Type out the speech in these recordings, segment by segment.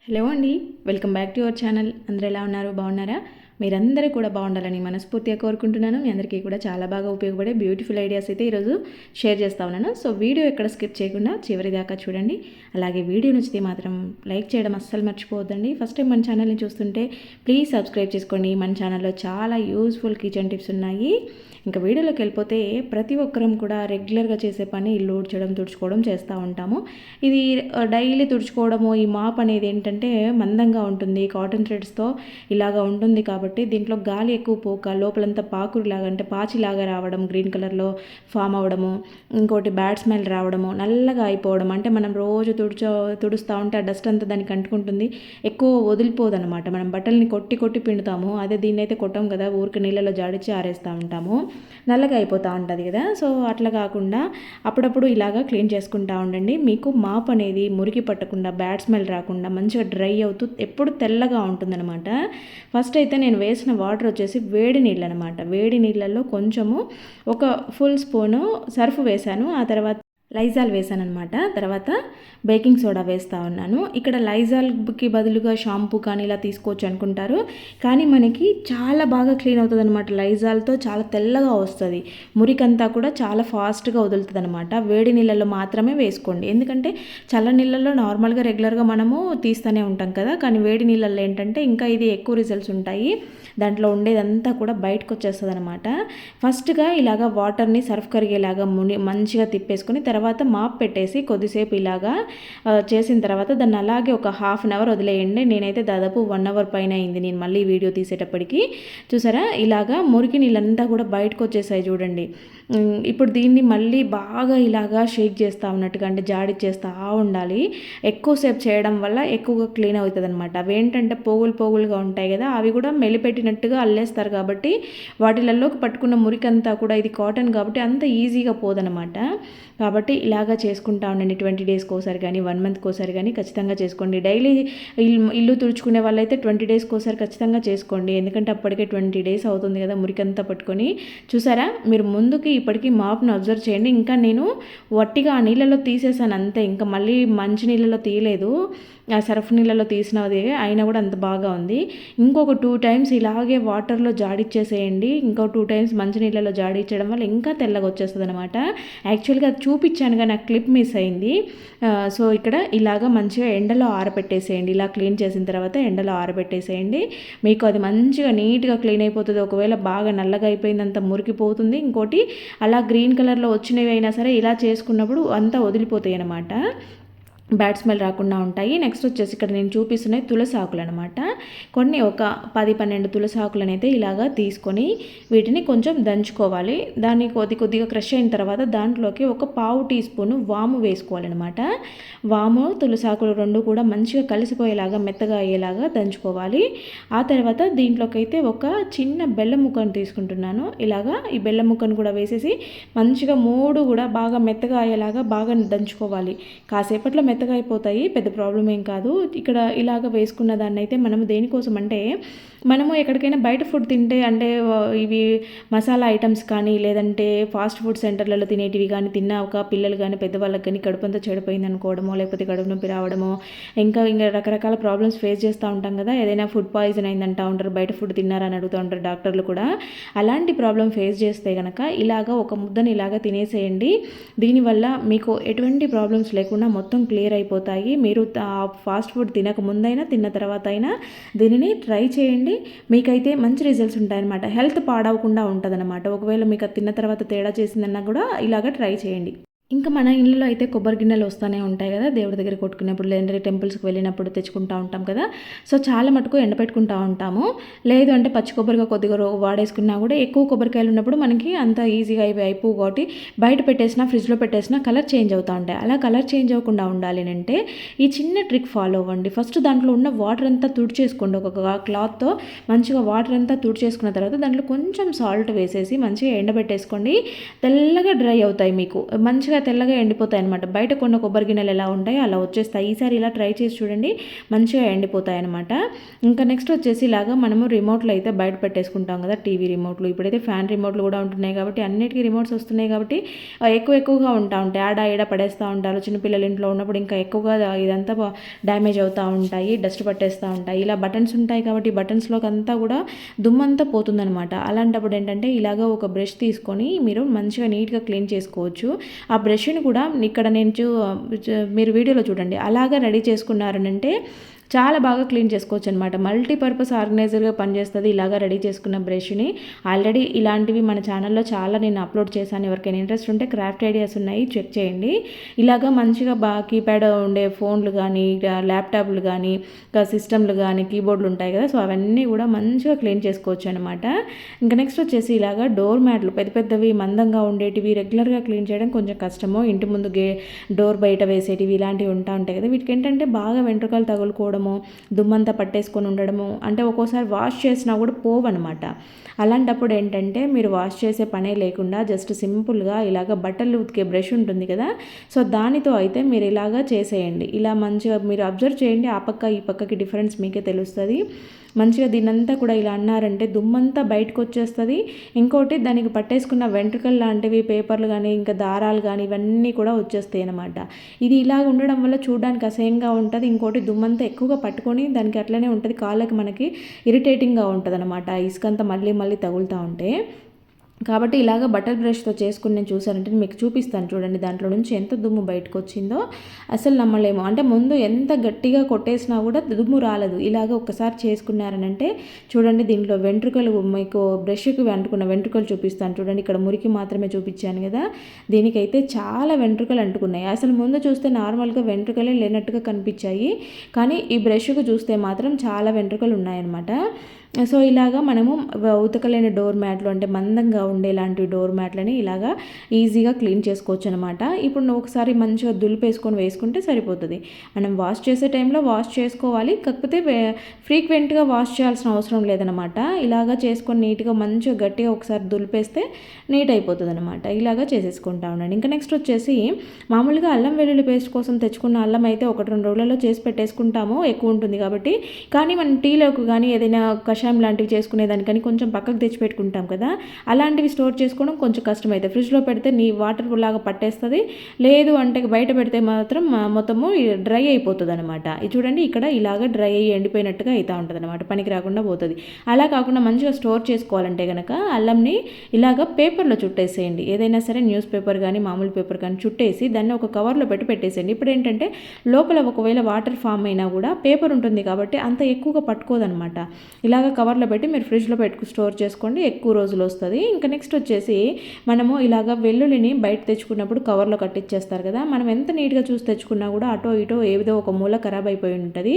Hello అండి, welcome back to our channel. అందరూ ఎలా ఉన్నారు? బాగున్నారా? మీరందరూ కూడా బాగుండాలని మనస్ఫూర్తిగా కోరుకుంటున్నాను. మీ అందరికీ కూడా చాలా బాగా ఉపయోగపడే బ్యూటిఫుల్ ఐడియాస్ అయితే ఈరోజు షేర్ చేస్తా ఉన్నాను. సో వీడియో ఎక్కడ స్కిప్ చేయకుండా చివరి దాకా చూడండి. అలాగే వీడియో నచ్చితే మాత్రం లైక్ చేయడం అస్సలు మర్చిపోవద్దండి. ఫస్ట్ టైం మన ఛానల్ని చూస్తుంటే ప్లీజ్ సబ్స్క్రైబ్ చేసుకోండి. మన ఛానల్లో చాలా యూస్ఫుల్ కిచెన్ టిప్స్ ఉన్నాయి. ఇంకా వీడియోలోకి వెళ్ళిపోతే ప్రతి ఒక్కరం కూడా రెగ్యులర్గా చేసే పని ఇల్లు ఊడ్చడం, తుడుచుకోవడం చేస్తూ ఉంటాము. ఇది డైలీ తుడుచుకోవడము, ఈ మాప్ అనేది ఏంటంటే మందంగా ఉంటుంది, కాటన్ థ్రెడ్స్తో ఇలాగా ఉంటుంది కాబట్టి దీంట్లో గాలి ఎక్కువ పోక లోపలంతా పాకురులాగా అంటే పాచిలాగా రావడం, గ్రీన్ కలర్లో ఫామ్ అవ్వడము, ఇంకోటి బ్యాడ్ స్మెల్ రావడము, నల్లగా అయిపోవడం. అంటే మనం రోజు తుడుస్తూ ఉంటే ఆ డస్ట్ అంతా దానికి అంటుకుంటుంది, ఎక్కువ వదిలిపోదు అనమాట. మనం బట్టల్ని కొట్టి కొట్టి పిండుతాము, అదే దీన్ని అయితే కొట్టాం కదా, ఊరికి నీళ్ళలో జాడిచ్చి ఆరేస్తూ ఉంటాము, నల్లగా అయిపోతూ ఉంటుంది కదా. సో అట్లా కాకుండా అప్పుడప్పుడు ఇలాగా క్లీన్ చేసుకుంటూ ఉండండి. మీకు మాప్ అనేది మురికి పట్టకుండా, బ్యాడ్ స్మెల్ రాకుండా మంచిగా డ్రై అవుతూ ఎప్పుడు తెల్లగా ఉంటుందన్నమాట. ఫస్ట్ అయితే నేను వేసిన వాటర్ వచ్చేసి వేడి నీళ్ళు అనమాట. వేడి నీళ్ళల్లో కొంచెము ఒక ఫుల్ స్పూను సర్ఫ్ వేశాను, ఆ తర్వాత లైజాల్ వేసాను అనమాట. తర్వాత బేకింగ్ సోడా వేస్తూ ఉన్నాను. ఇక్కడ లైజాల్కి బదులుగా షాంపూ కానీ ఇలా తీసుకోవచ్చు అనుకుంటారు, కానీ మనకి చాలా బాగా క్లీన్ అవుతుంది అనమాట. లైజాల్తో చాలా తెల్లగా వస్తుంది, మురికంతా కూడా చాలా ఫాస్ట్గా వదులుతుంది అనమాట. వేడి నీళ్ళల్లో మాత్రమే వేసుకోండి, ఎందుకంటే చల్ల నీళ్ళల్లో నార్మల్గా రెగ్యులర్గా మనము తీస్తూనే ఉంటాం కదా, కానీ వేడి నీళ్ళల్లో ఏంటంటే ఇంకా ఇది ఎక్కువ రిజల్ట్స్ ఉంటాయి, దాంట్లో ఉండేదంతా కూడా బయటకు వచ్చేస్తుంది అనమాట. ఫస్ట్గా ఇలాగా వాటర్ని సర్ఫ్ కరిగేలాగా మంచిగా తిప్పేసుకొని తర్వాత మాప్ పెట్టేసి కొద్దిసేపు ఇలాగా చేసిన తర్వాత దాన్ని అలాగే ఒక హాఫ్ అన్ అవర్ వదిలేయండి. నేనైతే దాదాపు 1 అవర్ పైన అయింది నేను మళ్ళీ వీడియో తీసేటప్పటికి. చూసారా, ఇలాగా మురికి నీళ్ళంతా కూడా బయటకు వచ్చేసాయి చూడండి. ఇప్పుడు దీన్ని మళ్ళీ బాగా ఇలాగా షేక్ చేస్తూ ఉన్నట్టుగా అంటే జాడిచ్చేస్తూ ఉండాలి. ఎక్కువసేపు చేయడం వల్ల ఎక్కువగా క్లీన్ అవుతుంది అనమాట. అవి ఏంటంటే పోగులుగా ఉంటాయి కదా, అవి కూడా మెలిపెట్టినట్టుగా అల్లేస్తారు కాబట్టి వాటిలలోకి పట్టుకున్న మురికంతా కూడా, ఇది కాటన్ కాబట్టి అంత ఈజీగా పోదనమాట. కాబట్టి ఇలాగా చేసుకుంటా ఉండండి. 20 డేస్కి ఒకసారి కానీ 1 మంత్కి ఒకసారి కానీ ఖచ్చితంగా చేసుకోండి. డైలీ ఇల్లు తుడుచుకునే వాళ్ళైతే 20 డేస్కి ఒకసారి ఖచ్చితంగా చేసుకోండి, ఎందుకంటే అప్పటికే 20 డేస్ అవుతుంది కదా మురికంతా పట్టుకొని. చూసారా, మీరు ముందుకి ఇప్పటికీ మాప్ను అబ్జర్వ్ చేయండి. ఇంకా నేను వట్టిగా ఆ నీళ్ళలో తీసేసాను అంతే, ఇంకా మళ్ళీ మంచి నీళ్ళలో తీయలేదు, ఆ సర్ఫ్ నీళ్ళలో తీసినది అయినా కూడా అంత బాగా ఉంది. ఇంకొక 2 టైమ్స్ ఇలాగే వాటర్లో జాడిచ్చేసేయండి. ఇంకో 2 టైమ్స్ మంచి నీళ్ళలో జాడిచ్చడం వల్ల ఇంకా తెల్లగా వచ్చేస్తుంది అనమాట. యాక్చువల్గా అది చూపించాను కానీ నాకు క్లిప్ మిస్ అయింది. సో ఇక్కడ ఇలాగ మంచిగా ఎండలో ఆరబెట్టేసేయండి. ఇలా క్లీన్ చేసిన తర్వాత ఎండలో ఆరబెట్టేసేయండి, మీకు అది మంచిగా నీట్గా క్లీన్ అయిపోతుంది. ఒకవేళ బాగా నల్లగా అయిపోయిందంత మురికిపోతుంది. ఇంకోటి అలా గ్రీన్ కలర్లో వచ్చినవి అయినా సరే ఇలా చేసుకున్నప్పుడు అంతా వదిలిపోతాయి అన్నమాట, బ్యాడ్ స్మెల్ రాకుండా ఉంటాయి. నెక్స్ట్ వచ్చేసి ఇక్కడ నేను చూపిస్తున్నాయి తులసి ఆకులు అనమాట. కొన్ని ఒక 10-12 తులసి ఆకులను అయితే ఇలాగా తీసుకొని వీటిని కొంచెం దంచుకోవాలి. దాన్ని కొద్దిగా క్రష్ అయిన తర్వాత దాంట్లోకి ఒక 1/2 టీ స్పూను వాము వేసుకోవాలన్నమాట. వాము తులసి ఆకులు రెండు కూడా మంచిగా కలిసిపోయేలాగా మెత్తగా అయ్యేలాగా దంచుకోవాలి. ఆ తర్వాత దీంట్లోకి అయితే ఒక చిన్న బెల్లం ముక్కను తీసుకుంటున్నాను. ఇలాగా ఈ బెల్లం ముక్కను కూడా వేసేసి మంచిగా 3 కూడా బాగా మెత్తగా అయ్యేలాగా బాగా దంచుకోవాలి. కాసేపట్లో మెత్తగా అయిపోతాయి, పెద్ద ప్రాబ్లం ఏం కాదు. ఇక్కడ ఇలాగ వేసుకున్న దాన్ని అయితే మనము దేనికోసం అంటే, మనము ఎక్కడికైనా బయట ఫుడ్ తింటే అంటే ఇవి మసాలా ఐటమ్స్ కానీ లేదంటే ఫాస్ట్ ఫుడ్ సెంటర్లలో తినేటివి కానీ తిన్నాక పిల్లలు కానీ పెద్దవాళ్ళకి కానీ కడుపంతా చెడిపోయింది అనుకోవడమో, లేకపోతే కడుపు నొప్పి రావడమో, ఇంకా రకరకాల ప్రాబ్లమ్స్ ఫేస్ చేస్తూ ఉంటాం కదా. ఏదైనా ఫుడ్ పాయిజన్ అయిందంటూ ఉంటారు, బయట ఫుడ్ తిన్నారని అడుగుతూ ఉంటారు డాక్టర్లు కూడా. అలాంటి ప్రాబ్లం ఫేస్ చేస్తే కనుక ఇలాగ ఒక ముద్దని ఇలాగ తినేసేయండి. దీనివల్ల మీకు ఎటువంటి ప్రాబ్లమ్స్ లేకుండా మొత్తం క్లియర్ అయిపోతాయి. మీరు ఫాస్ట్ ఫుడ్ తినక ముందైనా తిన్న తర్వాత అయినా దీనిని ట్రై చేయండి, మీకైతే మంచి రిజల్ట్స్ ఉంటాయన్నమాట. హెల్త్ పాడవకుండా ఉంటుందన్నమాట. ఒకవేళ మీకు తిన్న తర్వాత తేడా చేసిందన్నా కూడా ఇలాగ ట్రై చేయండి. ఇంకా మన ఇళ్ళలో అయితే కొబ్బరి గిన్నెలు వస్తూనే ఉంటాయి కదా, దేవుడి దగ్గర కొట్టుకునేప్పుడు లేదంటే టెంపుల్స్కి వెళ్ళినప్పుడు తెచ్చుకుంటూ ఉంటాం కదా. సో చాలా మటుకు ఎండపెట్టుకుంటూ ఉంటాము. లేదు అంటే పచ్చి కొబ్బరిగా కొద్దిగా వాడేసుకున్నా కూడా ఎక్కువ కొబ్బరికాయలు ఉన్నప్పుడు మనకి అంత ఈజీగా ఇవి అయిపో కాబట్టి బయట పెట్టేసినా ఫ్రిడ్జ్లో పెట్టేసినా కలర్ చేంజ్ అవుతూ ఉంటాయి. అలా కలర్ చేంజ్ అవ్వకుండా ఉండాలి అంటే ఈ చిన్న ట్రిక్ ఫాలో అవ్వండి. ఫస్ట్ దాంట్లో ఉన్న వాటర్ అంతా తుడిచేసుకోండి. ఒక క్లాత్తో మంచిగా వాటర్ అంతా తుడిచేసుకున్న తర్వాత దాంట్లో కొంచెం సాల్ట్ వేసేసి మంచిగా ఎండబెట్టేసుకోండి. తెల్లగా డ్రై అవుతాయి, మీకు మంచిగా మంచిగా తెల్లగా ఎండిపోతాయి అనమాట. బయట కొన్న కొబ్బరి గిన్నెలు ఎలా ఉంటాయో అలా వచ్చేస్తాయి. ఈసారి ఇలా ట్రై చేసి చూడండి, మంచిగా ఎండిపోతాయి అనమాట. ఇంకా నెక్స్ట్ వచ్చేసి ఇలాగా మనము రిమోట్లు అయితే బయట పెట్టేసుకుంటాం కదా, టీవీ రిమోట్లు. ఇప్పుడైతే ఫ్యాన్ రిమోట్లు కూడా ఉంటున్నాయి కాబట్టి అన్నిటికీ రిమోట్స్ వస్తున్నాయి కాబట్టి ఎక్కువగా ఉంటాయి. ఆడ ఈడ పడేస్తూ ఉంటారు. చిన్నపిల్లలు ఇంట్లో ఉన్నప్పుడు ఇంకా ఎక్కువగా ఇదంతా డ్యామేజ్ అవుతూ ఉంటాయి, డస్ట్ పట్టేస్తూ ఉంటాయి. ఇలా బటన్స్ ఉంటాయి కాబట్టి బటన్స్లోకి అంతా కూడా దుమ్మంతా పోతుందనమాట. అలాంటప్పుడు ఏంటంటే ఇలాగ ఒక బ్రష్ తీసుకొని మీరు మంచిగా నీట్గా క్లీన్ చేసుకోవచ్చు. ఆ బ్రష్ని కూడా ఇక్కడ నేను మీరు వీడియోలో చూడండి, అలాగా రెడీ చేసుకున్నారనంటే చాలా బాగా క్లీన్ చేసుకోవచ్చు అనమాట. మల్టీపర్పస్ ఆర్గనైజర్గా పనిచేస్తుంది ఇలాగా రెడీ చేసుకున్న బ్రష్ని. ఆల్రెడీ ఇలాంటివి మన ఛానల్లో చాలా నేను అప్లోడ్ చేశాను. ఎవరికైనా ఇంట్రెస్ట్ ఉంటే క్రాఫ్ట్ ఐడియాస్ ఉన్నాయి, చెక్ చేయండి. ఇలాగా మంచిగా కీప్యాడ్ ఉండే ఫోన్లు కానీ, ల్యాప్టాప్లు కానీ, సిస్టమ్లు కానీ, కీబోర్డులు ఉంటాయి కదా, సో అవన్నీ కూడా మంచిగా క్లీన్ చేసుకోవచ్చు అనమాట. ఇంకా నెక్స్ట్ వచ్చేసి ఇలాగా డోర్ మ్యాట్లు పెద్ద పెద్దవి మందంగా ఉండేటివి రెగ్యులర్గా క్లీన్ చేయడం కొంచెం కష్టము. ఇంటి ముందు డోర్ బయట వేసేటివి ఇలాంటివి ఉంటాయి కదా, వీటికి ఏంటంటే బాగా వెంట్రుకలు తగులుకోవడం, దుమ్మంతా పట్టేసుకొని ఉండడము, అంటే ఒక్కోసారి వాష్ చేసినా కూడా పోవన్నమాట. అలాంటప్పుడు ఏంటంటే మీరు వాష్ చేసే పనే లేకుండా జస్ట్ సింపుల్గా ఇలాగ బట్టలు ఉతికే బ్రష్ ఉంటుంది కదా, సో దానితో అయితే మీరు ఇలాగా చేసేయండి. ఇలా మంచిగా మీరు అబ్జర్వ్ చేయండి, ఆ పక్క ఈ పక్కకి డిఫరెన్స్ మీకే తెలుస్తుంది. మంచిగా దీనంతా కూడా ఇలా అన్నారంటే దుమ్మంతా బయటకు వచ్చేస్తుంది. ఇంకోటి దానికి పట్టేసుకున్న వెంట్రుకలు లాంటివి, పేపర్లు కానీ, ఇంకా దారాలు కానీ ఇవన్నీ కూడా వచ్చేస్తాయి అన్నమాట. ఇది ఇలాగ ఉండడం వల్ల చూడడానికి అసహ్యంగా ఉంటుంది. ఇంకోటి దుమ్మంతా ఎక్కువగా పట్టుకొని దానికి అట్లనే ఉంటుంది, కాళ్ళకి మనకి ఇరిటేటింగ్గా ఉంటుంది అనమాట. ఇసుకంతా మళ్ళీ మళ్ళీ తగులుతూ ఉంటే. కాబట్టి ఇలాగ బటర్ బ్రష్తో చేసుకుని నేను చూసానంటే మీకు చూపిస్తాను చూడండి, దాంట్లో నుంచి ఎంత దుమ్ము బయటకు వచ్చిందో అసలు నమ్మలేము. అంటే ముందు ఎంత గట్టిగా కొట్టేసినా కూడా దుమ్ము రాలేదు. ఇలాగ ఒక్కసారి చేసుకున్నారనంటే చూడండి, దీంట్లో వెంట్రుకలు మీకు బ్రష్కి అంటుకున్న వెంట్రుకలు చూపిస్తాను చూడండి. ఇక్కడ మురికి మాత్రమే చూపించాను కదా, దీనికైతే చాలా వెంట్రుకలు అంటుకున్నాయి. అసలు ముందు చూస్తే నార్మల్గా వెంట్రుకలే లేనట్టుగా కనిపించాయి, కానీ ఈ బ్రష్కు చూస్తే మాత్రం చాలా వెంట్రుకలు ఉన్నాయన్నమాట. సో ఇలాగా మనము ఉతకలేని డోర్ మ్యాట్లు, అంటే మందంగా ఉండేలాంటి డోర్ మ్యాట్లని ఇలాగా ఈజీగా క్లీన్ చేసుకోవచ్చు అనమాట. ఇప్పుడు నువ్వు ఒకసారి మంచిగా దులిపేసుకొని వేసుకుంటే సరిపోతుంది. మనం వాష్ చేసే టైంలో వాష్ చేసుకోవాలి, కాకపోతే ఫ్రీక్వెంట్గా వాష్ చేయాల్సిన అవసరం లేదనమాట. ఇలాగా చేసుకొని నీట్గా మంచిగా గట్టిగా ఒకసారి దులిపేస్తే నీట్ అయిపోతుంది అనమాట. ఇలాగా చేసేసుకుంటా ఉండండి. ఇంకా నెక్స్ట్ వచ్చేసి మామూలుగా అల్లం వెల్లుల్లి పేస్ట్ కోసం తెచ్చుకున్న అల్లం అయితే 1-2 రోజులలో చేసి పెట్టేసుకుంటాము, ఎక్కువ ఉంటుంది కాబట్టి. కానీ మనం టీలోకి కానీ ఏదైనా కషాయం లాంటివి చేసుకునేదానికని కొంచెం పక్కకు తెచ్చి పెట్టుకుంటాం కదా, అలాంటివి స్టోర్ చేసుకోవడం కొంచెం కష్టమైతే ఫ్రిడ్జ్లో పెడితే నీ వాటర్ లాగా పట్టేస్తుంది. లేదు అంటే బయట పెడితే మాత్రం మొత్తము డ్రై అయిపోతుంది అనమాట. ఇది చూడండి, ఇక్కడ ఇలాగ డ్రై అయ్యి ఎండిపోయినట్టుగా అవుతూ ఉంటుంది అనమాట, పనికి రాకుండా పోతుంది. అలా కాకుండా మంచిగా స్టోర్ చేసుకోవాలంటే కనుక అల్లంని ఇలాగ పేపర్లో చుట్టేసేయండి. ఏదైనా సరే న్యూస్ పేపర్ కానీ మామూలు పేపర్ కానీ చుట్టేసి దాన్ని ఒక కవర్లో పెట్టేసేయండి. ఇప్పుడు ఏంటంటే లోపల ఒకవేళ వాటర్ ఫామ్ అయినా కూడా పేపర్ ఉంటుంది కాబట్టి అంత ఎక్కువగా పట్టుకోదనమాట. ఇలాగ కవర్లో పెట్టి మీరు ఫ్రిడ్జ్లో స్టోర్ చేసుకోండి, ఎక్కువ రోజులు వస్తుంది. ఇంకా నెక్స్ట్ వచ్చేసి మనము ఇలాగ వెల్లుల్లిని బయట తెచ్చుకున్నప్పుడు కవర్లో కట్టించేస్తారు కదా, మనం ఎంత నీట్గా చూసి తెచ్చుకున్నా కూడా అటో ఇటో ఏదో ఒక మూల ఖరాబ్ అయిపోయి ఉంటుంది.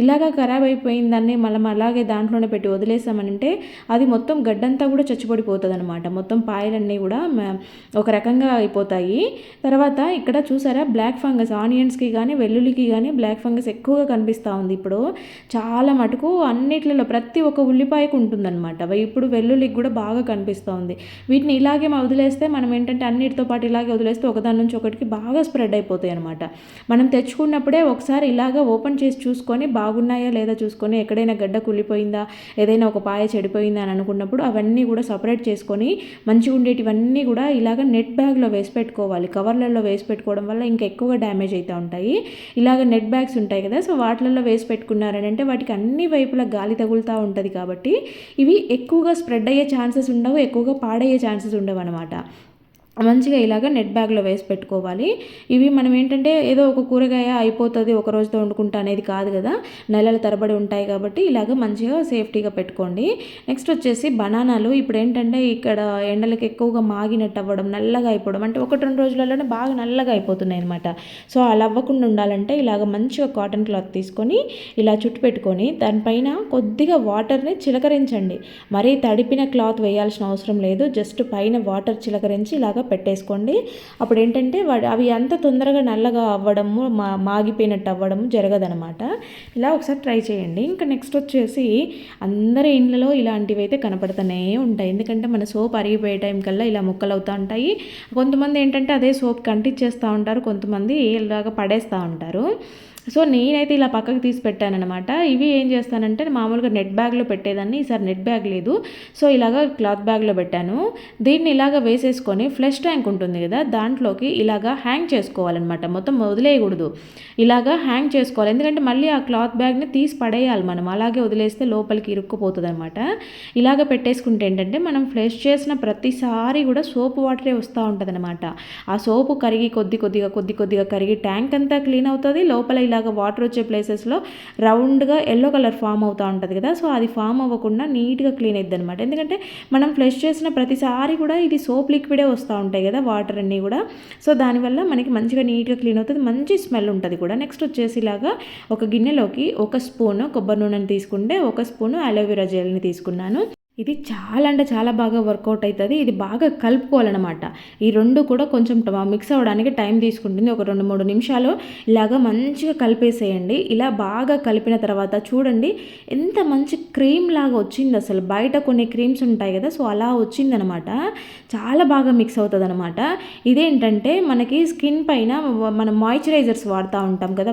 ఇలాగ ఖరాబ్ అయిపోయిన దాన్ని మనం అలాగే దాంట్లోనే పెట్టి వదిలేసామనంటే అది మొత్తం గడ్డంతా కూడా చచ్చిపడిపోతుంది అనమాట. మొత్తం పాయలన్నీ కూడా ఒక రకంగా అయిపోతాయి. తర్వాత ఇక్కడ చూసారా, బ్లాక్ ఫంగస్ ఆనియన్స్కి కానీ వెల్లుల్లికి కానీ బ్లాక్ ఫంగస్ ఎక్కువగా కనిపిస్తూ ఉంది. ఇప్పుడు చాలా మటుకు అన్నిట్లలో ప్రతి ఒక్క ఉల్లిపాయకు ఉంటుందన్నమాట. ఇప్పుడు వెల్లుల్లికి కూడా బాగా కనిపిస్తూ ఉంది. వీటిని ఇలాగే వదిలేస్తే మనం ఏంటంటే అన్నిటితో పాటు ఇలాగే వదిలేస్తే ఒకదాని నుంచి ఒకటికి బాగా స్ప్రెడ్ అయిపోతాయి అనమాట. మనం తెచ్చుకున్నప్పుడే ఒకసారి ఇలాగ ఓపెన్ చేసి చూసుకొని బాగున్నాయా లేదా చూసుకొని, ఎక్కడైనా గడ్డ కుళ్ళిపోయిందా, ఏదైనా ఒక పాయ చెడిపోయిందా అని అనుకున్నప్పుడు అవన్నీ కూడా సపరేట్ చేసుకొని మంచిగా ఉండేటివన్నీ కూడా ఇలాగ నెట్ బ్యాగ్లో వేసి పెట్టుకోవాలి. కవర్లలో వేసి పెట్టుకోవడం వల్ల ఇంకా ఎక్కువగా డ్యామేజ్ అవుతూ ఉంటాయి. ఇలాగ నెట్ బ్యాగ్స్ ఉంటాయి కదా, సో వాటిలలో వేసి పెట్టుకున్నారని అంటే వాటికి అన్ని వైపులా గాలి తగులుతూ ఉంటుంది కాబట్టి ఇవి ఎక్కువగా స్ప్రెడ్ అయ్యే ఛాన్సెస్ ఉండవు, ఎక్కువగా పాడయ్యే ఛాన్సెస్ ఉండవు అనమాట. మంచిగా ఇలాగ నెట్ బ్యాగ్లో వేసి పెట్టుకోవాలి. ఇవి మనం ఏంటంటే ఏదో ఒక కూరగాయ అయిపోతుంది ఒక రోజుతో వండుకుంటా అనేది కాదు కదా, నెలల తరబడి ఉంటాయి కాబట్టి ఇలాగ మంచిగా సేఫ్టీగా పెట్టుకోండి. నెక్స్ట్ వచ్చేసి బనానాలు. ఇప్పుడు ఏంటంటే ఇక్కడ ఎండలకు ఎక్కువగా మాగినట్టు అవ్వడం, నల్లగా అయిపోవడం, అంటే 1-2 రోజులలోనే బాగా నల్లగా అయిపోతున్నాయి అనమాట. సో అలా అవ్వకుండా ఉండాలంటే ఇలాగ మంచిగా కాటన్ క్లాత్ తీసుకొని ఇలా చుట్టు పెట్టుకొని దానిపైన కొద్దిగా వాటర్ని చిలకరించండి. మరీ తడిపిన క్లాత్ వేయాల్సిన అవసరం లేదు, జస్ట్ పైన వాటర్ చిలకరించి ఇలాగ పెట్టేసుకోండి. అప్పుడు ఏంటంటే అవి అంత తొందరగా నల్లగా అవ్వడము మాగిపోయినట్టు అవ్వడము జరగదనమాట. ఇలా ఒకసారి ట్రై చేయండి. ఇంకా నెక్స్ట్ వచ్చేసి అందరి ఇండ్లలో ఇలాంటివి అయితే కనపడుతూనే ఉంటాయి. ఎందుకంటే మన సోప్ అరిగిపోయే టైం కల్లా ఇలా ముక్కలు అవుతూ ఉంటాయి. కొంతమంది ఏంటంటే అదే సోప్ కంటిచ్చేస్తూ ఉంటారు, కొంతమంది ఇలాగ పడేస్తూ ఉంటారు. సో నేనైతే ఇలా పక్కకు తీసి పెట్టానమాట. ఇవి ఏం చేస్తానంటే మామూలుగా నెట్ బ్యాగ్లో పెట్టేదాన్ని, ఈసారి నెట్ బ్యాగ్ లేదు, సో ఇలాగ క్లాత్ బ్యాగ్లో పెట్టాను. దీన్ని ఇలాగ వేసేసుకొని ఫ్లష్ ట్యాంక్ ఉంటుంది కదా, దాంట్లోకి ఇలాగ హ్యాంగ్ చేసుకోవాలన్నమాట. మొత్తం వదిలేయకూడదు, ఇలాగ హ్యాంగ్ చేసుకోవాలి. ఎందుకంటే మళ్ళీ ఆ క్లాత్ బ్యాగ్ని తీసి పడేయాలి మనం, అలాగే వదిలేస్తే లోపలికి ఇరుక్కుపోతుంది అనమాట. ఇలాగ పెట్టేసుకుంటే ఏంటంటే మనం ఫ్లష్ చేసిన ప్రతిసారి కూడా సోప్ వాటరే వస్తూ ఉంటుంది అనమాట. ఆ సోపు కరిగి కొద్ది కొద్దిగా కరిగి ట్యాంక్ అంతా క్లీన్ అవుతుంది. లోపల ఇలాగ వాటర్ వచ్చే ప్లేసెస్లో రౌండ్గా ఎల్లో కలర్ ఫామ్ అవుతూ ఉంటుంది కదా, సో అది ఫామ్ అవ్వకుండా నీట్గా క్లీన్ అవుతుంది అనమాట. ఎందుకంటే మనం ఫ్లష్ చేసిన ప్రతిసారి కూడా ఇది సోప్ లిక్విడే వస్తూ ఉంటాయి కదా, వాటర్ అన్నీ కూడా. సో దానివల్ల మనకి మంచిగా నీట్గా క్లీన్ అవుతుంది, మంచి స్మెల్ ఉంటుంది కూడా. నెక్స్ట్ వచ్చేసి ఇలాగా ఒక గిన్నెలోకి 1 స్పూను కొబ్బరి నూనెని తీసుకుంటే 1 స్పూను అలోవెరా జెల్ని తీసుకున్నాను. ఇది చాలా అంటే చాలా బాగా వర్కౌట్ అవుతుంది. ఇది బాగా కలుపుకోవాలన్నమాట. ఈ రెండు కూడా కొంచెం మిక్స్ అవ్వడానికి టైం తీసుకుంటుంది. ఒక 2-3 నిమిషాలు ఇలాగ మంచిగా కలిపేసేయండి. ఇలా బాగా కలిపిన తర్వాత చూడండి ఎంత మంచి క్రీమ్ లాగా వచ్చింది. అసలు బయట కొన్ని క్రీమ్స్ ఉంటాయి కదా, సో అలా వచ్చిందనమాట. చాలా బాగా మిక్స్ అవుతుంది అనమాట. ఇదేంటంటే మనకి స్కిన్ పైన మనం మాయిశ్చరైజర్స్ వాడుతూ ఉంటాం కదా,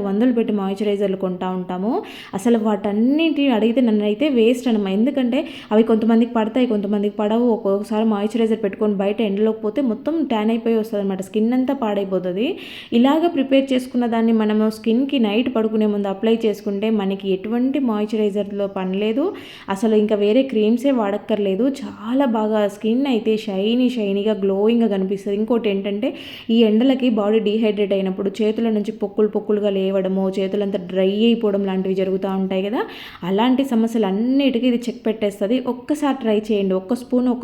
వందలు పెట్టి మాయిశ్చరైజర్లు కొంటూ ఉంటాము. అసలు వాటన్నింటిని అడిగితే నన్నైతే వేస్ట్ అనమాట. ఎందుకంటే అవి కొంతమందికి పడతాయి, కొంతమందికి పడవు. ఒక్కొక్కసారి మాయిశ్చరైజర్ పెట్టుకొని బయట ఎండలోకి పోతే మొత్తం ట్యాన్ అయిపోయి వస్తుంది అనమాట, స్కిన్ అంతా పాడైపోతుంది. ఇలాగ ప్రిపేర్ చేసుకున్న దాన్ని మనము స్కిన్కి నైట్ పడుకునే ముందు అప్లై చేసుకుంటే మనకి ఎటువంటి మాయిశ్చరైజర్లో పని లేదు, అసలు ఇంకా వేరే క్రీమ్సే వాడక్కర్లేదు. చాలా బాగా స్కిన్ అయితే షైనీగా గ్లోయింగ్గా కనిపిస్తుంది. ఇంకోటి ఏంటంటే ఈ ఎండలకి బాడీ డీహైడ్రేట్ అయినప్పుడు చేతుల నుంచి పొక్కులుగా లేవడము, చేతులంతా డ్రై అయిపోవడం లాంటివి జరుగుతూ ఉంటాయి కదా, అలాంటి సమస్యలు అన్నిటికీ ఇది చెక్ పెట్టేస్తుంది. ఒక్కసారి ట్రై చేయండి, 1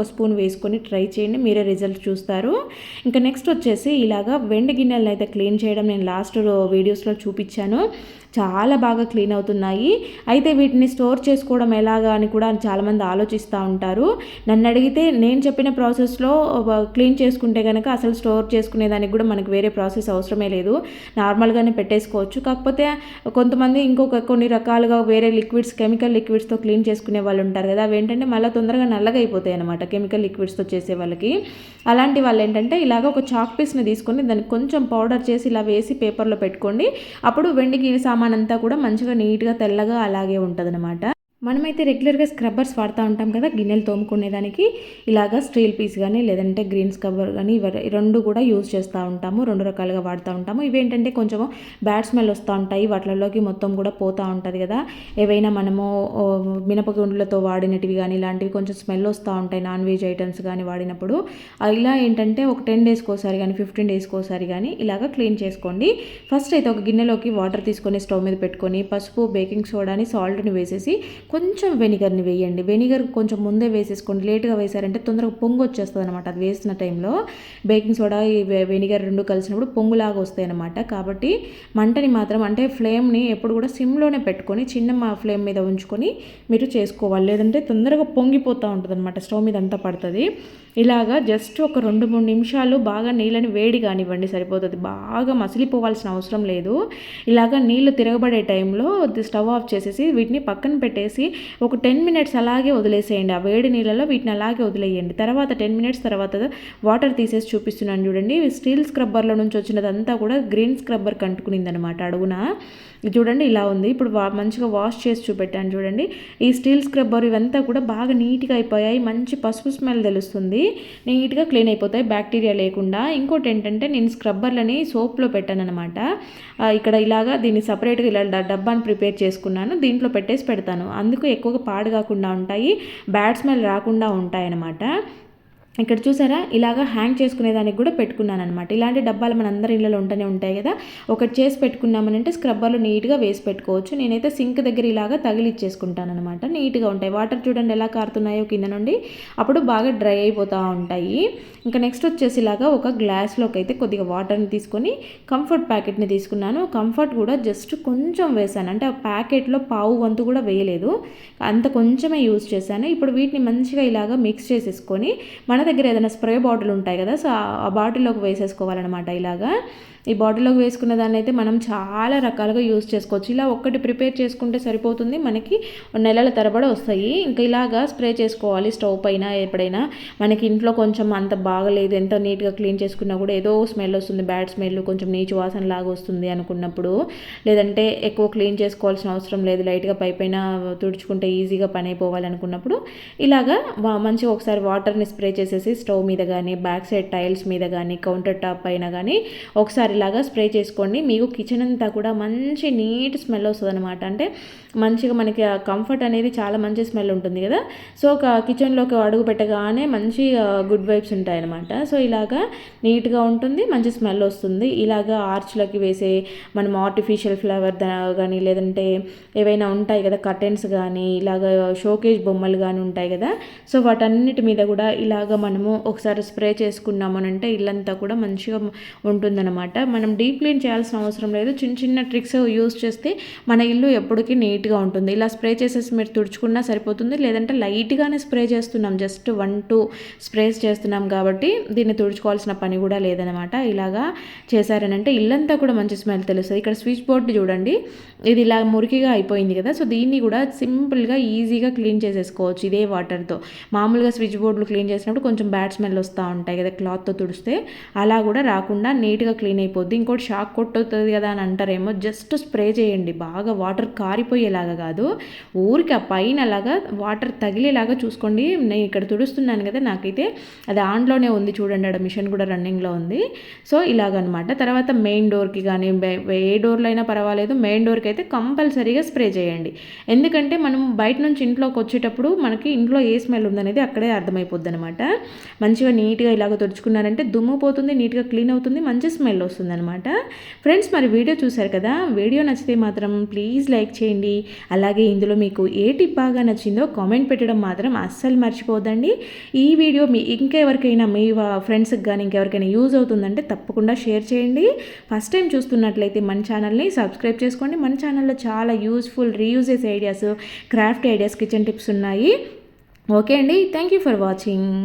స్పూన్ వేసుకొని ట్రై చేయండి, మీరే రిజల్ట్ చూస్తారు. ఇంకా నెక్స్ట్ వచ్చేసి ఇలాగా వెండి గిన్నెలను అయితే క్లీన్ చేయడం నేను లాస్ట్ వీడియోస్లో చూపించాను. చాలా బాగా క్లీన్ అవుతున్నాయి. అయితే వీటిని స్టోర్ చేసుకోవడం ఎలాగా అని కూడా చాలామంది ఆలోచిస్తూ ఉంటారు. నన్ను అడిగితే నేను చెప్పిన ప్రాసెస్లో క్లీన్ చేసుకుంటే కనుక అసలు స్టోర్ చేసుకునేదానికి కూడా మనకు వేరే ప్రాసెస్ అవసరమే లేదు, నార్మల్గానే పెట్టేసుకోవచ్చు. కాకపోతే కొంతమంది కొన్ని రకాలుగా వేరే లిక్విడ్స్, కెమికల్ లిక్విడ్స్తో క్లీన్ చేసుకునే వాళ్ళు ఉంటారు కదా, అవి ఏంటంటే మళ్ళీ తొందరగా నల్లగా అయిపోతాయి అనమాట కెమికల్ లిక్విడ్స్తో చేసే వాళ్ళకి. అలాంటి వాళ్ళు ఏంటంటే ఇలాగ ఒక చాక్ పీస్ని తీసుకొని దానికి కొంచెం పౌడర్ చేసి ఇలా వేసి పేపర్లో పెట్టుకోండి. అప్పుడు వెండికి సామాన్ అంతా కూడా మంచిగా నీట్గా తెల్లగా అలాగే ఉంటుందన్నమాట. మనమైతే రెగ్యులర్గా స్క్రబ్బర్స్ వాడుతూ ఉంటాం కదా గిన్నెలు తోముకునేదానికి, ఇలాగా స్టీల్ పీస్ కానీ లేదంటే గ్రీన్ స్క్రబ్బర్ కానీ రెండు కూడా యూజ్ చేస్తూ ఉంటాము. 2 రకాలుగా వాడుతూ ఉంటాము. ఇవేంటంటే కొంచెం బ్యాడ్ స్మెల్ వస్తూ ఉంటాయి, వాటిలోకి మొత్తం కూడా పోతూ ఉంటుంది కదా. ఏవైనా మనము మినపగుండ్లతో వాడినటివి కానీ ఇలాంటివి కొంచెం స్మెల్ వస్తూ ఉంటాయి, నాన్ వెజ్ ఐటమ్స్ కానీ వాడినప్పుడు. ఇలా ఏంటంటే ఒక 10 డేస్కి ఒకసారి కానీ 15 డేస్కి ఒకసారి కానీ ఇలాగ క్లీన్ చేసుకోండి. ఫస్ట్ అయితే ఒక గిన్నెలోకి వాటర్ తీసుకొని స్టవ్ మీద పెట్టుకొని పసుపు, బేకింగ్ సోడాని, సాల్ట్ని వేసేసి కొంచెం వెనిగర్ని వేయండి. వెనిగర్ కొంచెం ముందే వేసేసుకోండి, లేట్గా వేసారంటే తొందరగా పొంగు వచ్చేస్తుంది అనమాట. అది వేసిన టైంలో బేకింగ్ సోడా, వెనిగర్ 2 కలిసినప్పుడు పొంగులాగా వస్తాయి అనమాట. కాబట్టి మంటని మాత్రం అంటే ఫ్లేమ్ని ఎప్పుడు కూడా సిమ్లోనే పెట్టుకొని చిన్న ఫ్లేమ్ మీద ఉంచుకొని మీరు చేసుకోవాలి, లేదంటే తొందరగా పొంగిపోతూ ఉంటుంది అనమాట, స్టవ్ మీద అంతా పడుతుంది. ఇలాగా జస్ట్ ఒక 2-3 నిమిషాలు బాగా నీళ్ళని వేడి కానివ్వండి, సరిపోతుంది. బాగా మసిలిపోవాల్సిన అవసరం లేదు. ఇలాగా నీళ్ళు తిరగబడే టైంలో స్టవ్ ఆఫ్ చేసేసి వీటిని పక్కన పెట్టేసి ఒక 10 మినిట్స్ అలాగే వదిలేసేయండి. ఆ వేడి నీళ్ళలో వీటిని అలాగే వదిలేయండి. తర్వాత 10 మినిట్స్ తర్వాత వాటర్ తీసేసి చూపిస్తున్నాను చూడండి. స్టీల్ స్క్రబ్బర్లో నుంచి వచ్చినదంతా కూడా గ్రీన్ స్క్రబ్బర్ కంటుకునిందనమాట అడుగున. చూడండి ఇలా ఉంది. ఇప్పుడు మంచిగా వాష్ చేసి చూపెట్టాను చూడండి. ఈ స్టీల్ స్క్రబ్బర్ ఇవంతా కూడా బాగా నీట్గా అయిపోయాయి. మంచి పసుపు స్మెల్ తెలుస్తుంది, నీట్గా క్లీన్ అయిపోతాయి బ్యాక్టీరియా లేకుండా. ఇంకోటి ఏంటంటే నేను స్క్రబ్బర్లని సోప్లో పెట్టాను అనమాట. ఇక్కడ ఇలాగా దీన్ని సపరేట్గా ఇలా డబ్బాని ప్రిపేర్ చేసుకున్నాను, దీంట్లో పెట్టేసి పెడతాను. అందుకు ఎక్కువగా పాడు కాకుండా ఉంటాయి, బ్యాడ్ స్మెల్ రాకుండా ఉంటాయి అన్నమాట. ఇక్కడ చూసారా ఇలాగా హ్యాంగ్ చేసుకునేదానికి కూడా పెట్టుకున్నాను అనమాట. ఇలాంటి డబ్బాలు మన అందరి ఇళ్ళలో ఉంటూనే ఉంటాయి కదా, ఒకటి చేసి పెట్టుకున్నామనంటే స్క్రబ్బర్లు నీట్గా వేసి పెట్టుకోవచ్చు. నేనైతే సింక్ దగ్గర ఇలాగా తగిలిచ్చేసుకుంటాను అనమాట, నీట్గా ఉంటాయి. వాటర్ చూడండి ఎలా కారుతున్నాయో కింద నుండి, అప్పుడు బాగా డ్రై అయిపోతూ ఉంటాయి. ఇంకా నెక్స్ట్ వచ్చేసి ఇలాగా ఒక గ్లాస్లోకి అయితే కొద్దిగా వాటర్ని తీసుకొని కంఫర్ట్ ప్యాకెట్ని తీసుకున్నాను. కంఫర్ట్ కూడా జస్ట్ కొంచెం వేసాను, అంటే ఆ ప్యాకెట్లో పావు వంతు కూడా వేయలేదు, అంత కొంచెమే యూజ్ చేశాను. ఇప్పుడు వీటిని మంచిగా ఇలాగా మిక్స్ చేసేసుకొని మనం దగ్గర ఏదైనా స్ప్రే బాటిల్ ఉంటాయి కదా, సో ఆ బాటిల్లోకి వేసేసుకోవాలన్నమాట. ఇలాగా ఈ బాటిల్లోకి వేసుకున్న దాన్ని అయితే మనం చాలా రకాలుగా యూజ్ చేసుకోవచ్చు. ఇలా ఒక్కటి ప్రిపేర్ చేసుకుంటే సరిపోతుంది, మనకి నెలల తరబడి వస్తాయి. ఇంకా ఇలాగా స్ప్రే చేసుకోవాలి స్టవ్ పైన. ఎప్పుడైనా మనకి ఇంట్లో కొంచెం అంత బాగలేదు, ఎంత నీట్గా క్లీన్ చేసుకున్నా కూడా ఏదో స్మెల్ వస్తుంది, బ్యాడ్ స్మెల్, కొంచెం నీచు వాసన లాగా వస్తుంది అనుకున్నప్పుడు, లేదంటే ఎక్కువ క్లీన్ చేసుకోవాల్సిన అవసరం లేదు, లైట్గా పైన తుడుచుకుంటే ఈజీగా పని అయిపోవాలనుకున్నప్పుడు ఇలాగా మంచిగా ఒకసారి వాటర్ని స్ప్రే చేసేసి స్టవ్ మీద కానీ, బ్యాక్ సైడ్ టైల్స్ మీద కానీ, కౌంటర్ టాప్ పైన కానీ ఒకసారి ఇలాగా స్ప్రే చేసుకోండి. మీకు కిచెన్ అంతా కూడా మంచి నీట్ స్మెల్ వస్తుంది అనమాట. అంటే మంచిగా మనకి కంఫర్ట్ అనేది చాలా మంచి స్మెల్ ఉంటుంది కదా. సో ఒక కిచెన్లోకి అడుగు పెట్టగానే మంచి గుడ్ వైబ్స్ ఉంటాయన్నమాట. సో ఇలాగా నీట్గా ఉంటుంది, మంచి స్మెల్ వస్తుంది. ఇలాగా ఆర్చ్లకి వేసే మనం ఆర్టిఫిషియల్ ఫ్లవర్ కానీ, లేదంటే ఏవైనా ఉంటాయి కదా కర్టెన్స్ కానీ, ఇలాగ షోకేజ్ బొమ్మలు కానీ ఉంటాయి కదా, సో వాటన్నిటి మీద కూడా ఇలాగ మనము ఒకసారి స్ప్రే చేసుకున్నామనంటే ఇల్లంతా కూడా మంచిగా ఉంటుందన్నమాట. మనం డీప్ క్లీన్ చేయాల్సిన అవసరం లేదు, చిన్న చిన్న ట్రిక్స్ యూస్ చేస్తే మన ఇల్లు ఎప్పటికీ నీట్గా ఉంటుంది. ఇలా స్ప్రే చేసేసి మీరు తుడుచుకున్నా సరిపోతుంది, లేదంటే లైట్గానే స్ప్రే చేస్తున్నాం, జస్ట్ 1-2 స్ప్రేస్ చేస్తున్నాం కాబట్టి దీన్ని తుడుచుకోవాల్సిన పని కూడా లేదనమాట. ఇలాగా చేశారనంటే ఇల్లంతా కూడా మంచి స్మెల్ తెలుస్తుంది. ఇక్కడ స్విచ్ బోర్డు చూడండి, ఇది ఇలా మురికిగా అయిపోయింది కదా, సో దీన్ని కూడా సింపుల్గా ఈజీగా క్లీన్ చేసేసుకోవచ్చు ఇదే వాటర్తో. మామూలుగా స్విచ్ బోర్డులు క్లీన్ చేసినప్పుడు కొంచెం బ్యాడ్ స్మెల్ వస్తూ ఉంటాయి కదా క్లాత్తో తుడిస్తే, అలా కూడా రాకుండా నీట్గా క్లీన్ అయిపోద్ది. ఇంకోటి షాక్ కొట్టుతుంది కదా అని అంటారేమో, జస్ట్ స్ప్రే చేయండి, బాగా వాటర్ కారిపోయేలాగా కాదు, ఊరికి ఆ పైన అలాగా వాటర్ తగిలేలాగా చూసుకోండి. నేను ఇక్కడ తుడుస్తున్నాను కదా, నాకైతే అది ఆన్లోనే ఉంది చూడండి, అక్కడ మిషన్ కూడా రన్నింగ్లో ఉంది. సో ఇలాగనమాట. తర్వాత మెయిన్ డోర్కి కానీ ఏ డోర్లో అయినా పర్వాలేదు, మెయిన్ డోర్కి అయితే కంపల్సరీగా స్ప్రే చేయండి. ఎందుకంటే మనం బయట నుంచి ఇంట్లోకి వచ్చేటప్పుడు మనకి ఇంట్లో ఏ స్మెల్ ఉందనేది అక్కడే అర్థమైపోద్ది అనమాట. మంచిగా నీట్గా ఇలాగ తుడుచుకున్నారంటే దుమ్ము పోతుంది, నీట్గా క్లీన్ అవుతుంది, మంచి స్మెల్ వస్తుంది అనమాట. ఫ్రెండ్స్ మరి వీడియో చూశారు కదా, వీడియో నచ్చితే మాత్రం ప్లీజ్ లైక్ చేయండి. అలాగే ఇందులో మీకు ఏ టిప్ బాగా నచ్చిందో కామెంట్ పెట్టడం మాత్రం అస్సలు మర్చిపోద్దండి. ఈ వీడియో ఇంకెవరికైనా మీ ఫ్రెండ్స్కి కానీ ఇంకెవరికైనా యూజ్ అవుతుందంటే తప్పకుండా షేర్ చేయండి. ఫస్ట్ టైం చూస్తున్నట్లయితే మన ఛానల్ని సబ్స్క్రైబ్ చేసుకోండి. మన ఛానల్లో చాలా useful reuses ideas, craft ideas, kitchen tips ఉన్నాయి. ఓకే అండి, థ్యాంక్ యూ ఫర్ వాచింగ్.